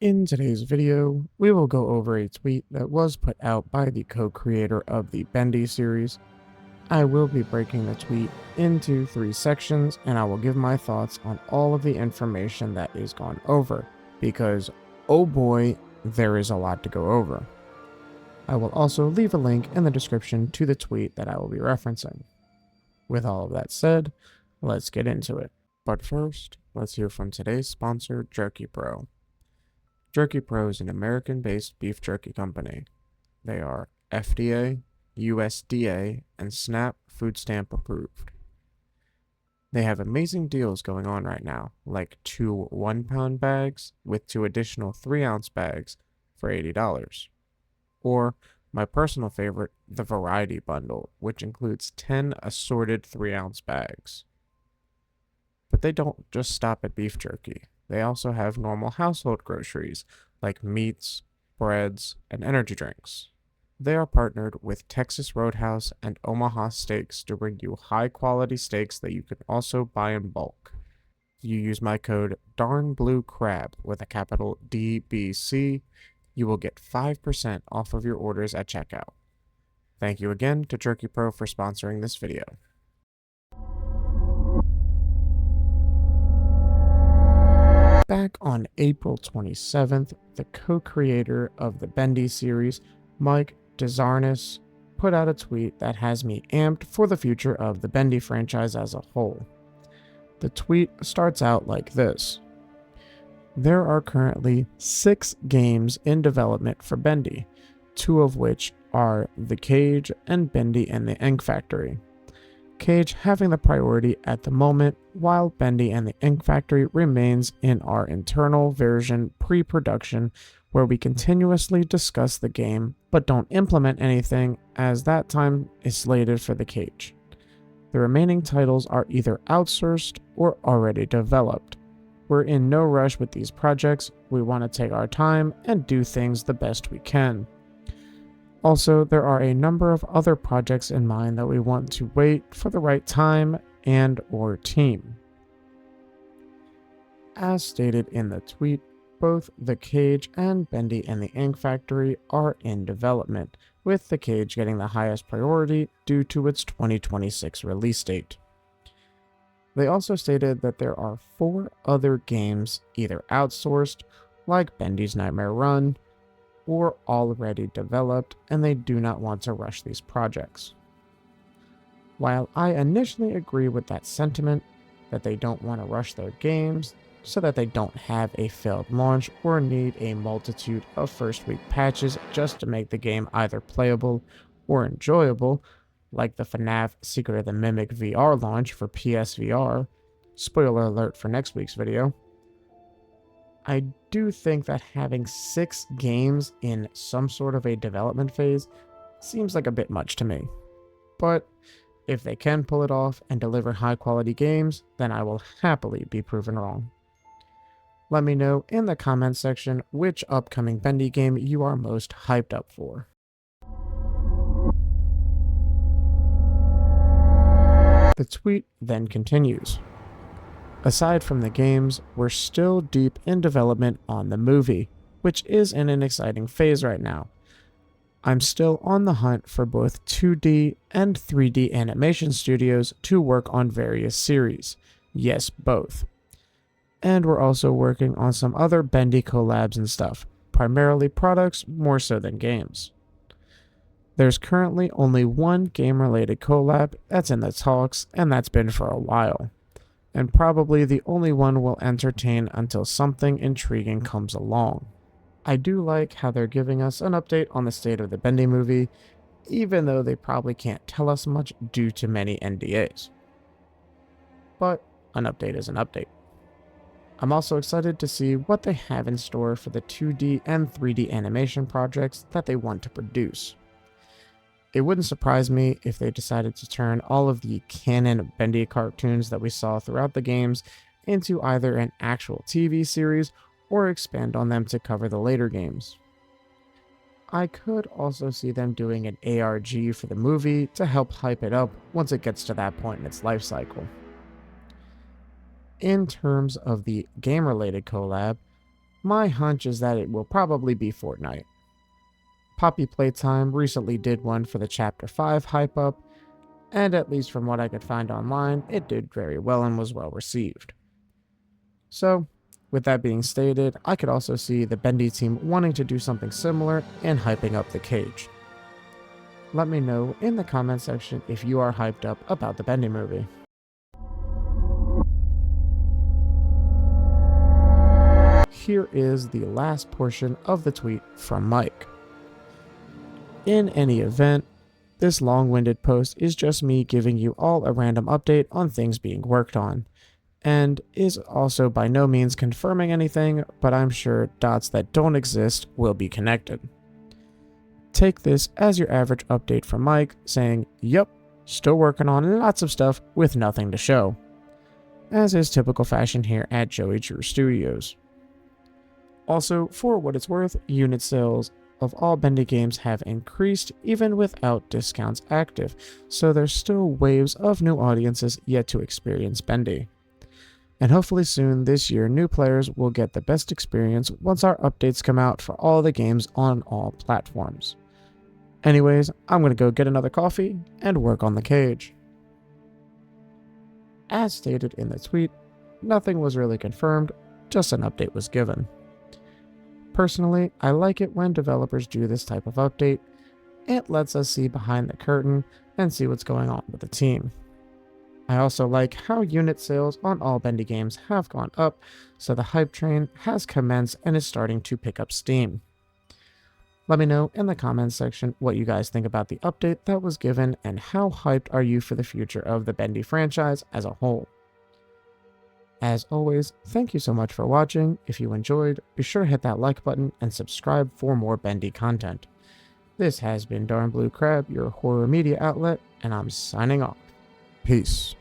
In today's video, we will go over a tweet that was put out by the co-creator of the Bendy series. I will be breaking the tweet into 3 sections, and I will give my thoughts on all of the information that is gone over, because oh boy, there is a lot to go over. I will also leave a link in the description to the tweet that I will be referencing. With all of that said, let's get into it. But first, let's hear from today's sponsor, Jerky Pro. Jerky Pro is an American-based beef jerky company. They are FDA, USDA, and SNAP food stamp approved. They have amazing deals going on right now, like 2 1-pound bags with 2 additional 3-ounce bags for $80. Or my personal favorite, the Variety Bundle, which includes 10 assorted 3-ounce bags. But they don't just stop at beef jerky. They also have normal household groceries like meats, breads, and energy drinks. They are partnered with Texas Roadhouse and Omaha Steaks to bring you high quality steaks that you can also buy in bulk. If you use my code DARNBLUECRAB with a capital DBC, you will get 5% off of your orders at checkout. Thank you again to Jerky Pro for sponsoring this video. Back on April 27th, the co-creator of the Bendy series, Mike Desarnes, put out a tweet that has me amped for the future of the Bendy franchise as a whole. The tweet starts out like this. There are currently 6 games in development for Bendy, 2 of which are The Cage and Bendy and the Ink Factory. Cage having the priority at the moment, while Bendy and the Ink Factory remains in our internal version pre-production, where we continuously discuss the game but don't implement anything, as that time is slated for the Cage. The remaining titles are either outsourced or already developed. We're in no rush with these projects, we want to take our time and do things the best we can. Also, there are a number of other projects in mind that we want to wait for the right time and/or team. As stated in the tweet, both The Cage and Bendy and the Ink Factory are in development, with The Cage getting the highest priority due to its 2026 release date. They also stated that there are 4 other games either outsourced, like Bendy's Nightmare Run, or already developed, and they do not want to rush these projects. While I initially agree with that sentiment, that they don't want to rush their games so that they don't have a failed launch or need a multitude of first week patches just to make the game either playable or enjoyable, like the FNAF Secret of the Mimic VR launch for PSVR, spoiler alert for next week's video, I do think that having 6 games in some sort of a development phase seems like a bit much to me. But if they can pull it off and deliver high quality games, then I will happily be proven wrong. Let me know in the comments section which upcoming Bendy game you are most hyped up for. The tweet then continues. Aside from the games, we're still deep in development on the movie, which is in an exciting phase right now. I'm still on the hunt for both 2D and 3D animation studios to work on various series. Yes, both. And we're also working on some other Bendy collabs and stuff, primarily products more so than games. There's currently only one game-related collab that's in the talks, and that's been for a while, and probably the only one we'll entertain until something intriguing comes along. I do like how they're giving us an update on the state of the Bendy movie, even though they probably can't tell us much due to many NDAs. But an update is an update. I'm also excited to see what they have in store for the 2D and 3D animation projects that they want to produce. It wouldn't surprise me if they decided to turn all of the canon Bendy cartoons that we saw throughout the games into either an actual TV series or expand on them to cover the later games. I could also see them doing an ARG for the movie to help hype it up once it gets to that point in its life cycle. In terms of the game-related collab, my hunch is that it will probably be Fortnite. Poppy Playtime recently did one for the Chapter 5 hype up, and at least from what I could find online, it did very well and was well received. So, with that being stated, I could also see the Bendy team wanting to do something similar and hyping up the cage. Let me know in the comment section if you are hyped up about the Bendy movie. Here is the last portion of the tweet from Mike. In any event, this long-winded post is just me giving you all a random update on things being worked on, and is also by no means confirming anything, but I'm sure dots that don't exist will be connected. Take this as your average update from Mike saying, "Yup, still working on lots of stuff with nothing to show," as is typical fashion here at Joey Drew Studios. Also, for what it's worth, unit sales of all Bendy games have increased even without discounts active, so there's still waves of new audiences yet to experience Bendy. And hopefully soon this year, new players will get the best experience once our updates come out for all the games on all platforms. Anyways, I'm gonna go get another coffee and work on the cage. As stated in the tweet, nothing was really confirmed, just an update was given. Personally, I like it when developers do this type of update. It lets us see behind the curtain and see what's going on with the team. I also like how unit sales on all Bendy games have gone up, so the hype train has commenced and is starting to pick up steam. Let me know in the comments section what you guys think about the update that was given and how hyped are you for the future of the Bendy franchise as a whole. As always, thank you so much for watching. If you enjoyed, be sure to hit that like button and subscribe for more Bendy content. This has been Darn Blue Crab, your horror media outlet, and I'm signing off. Peace.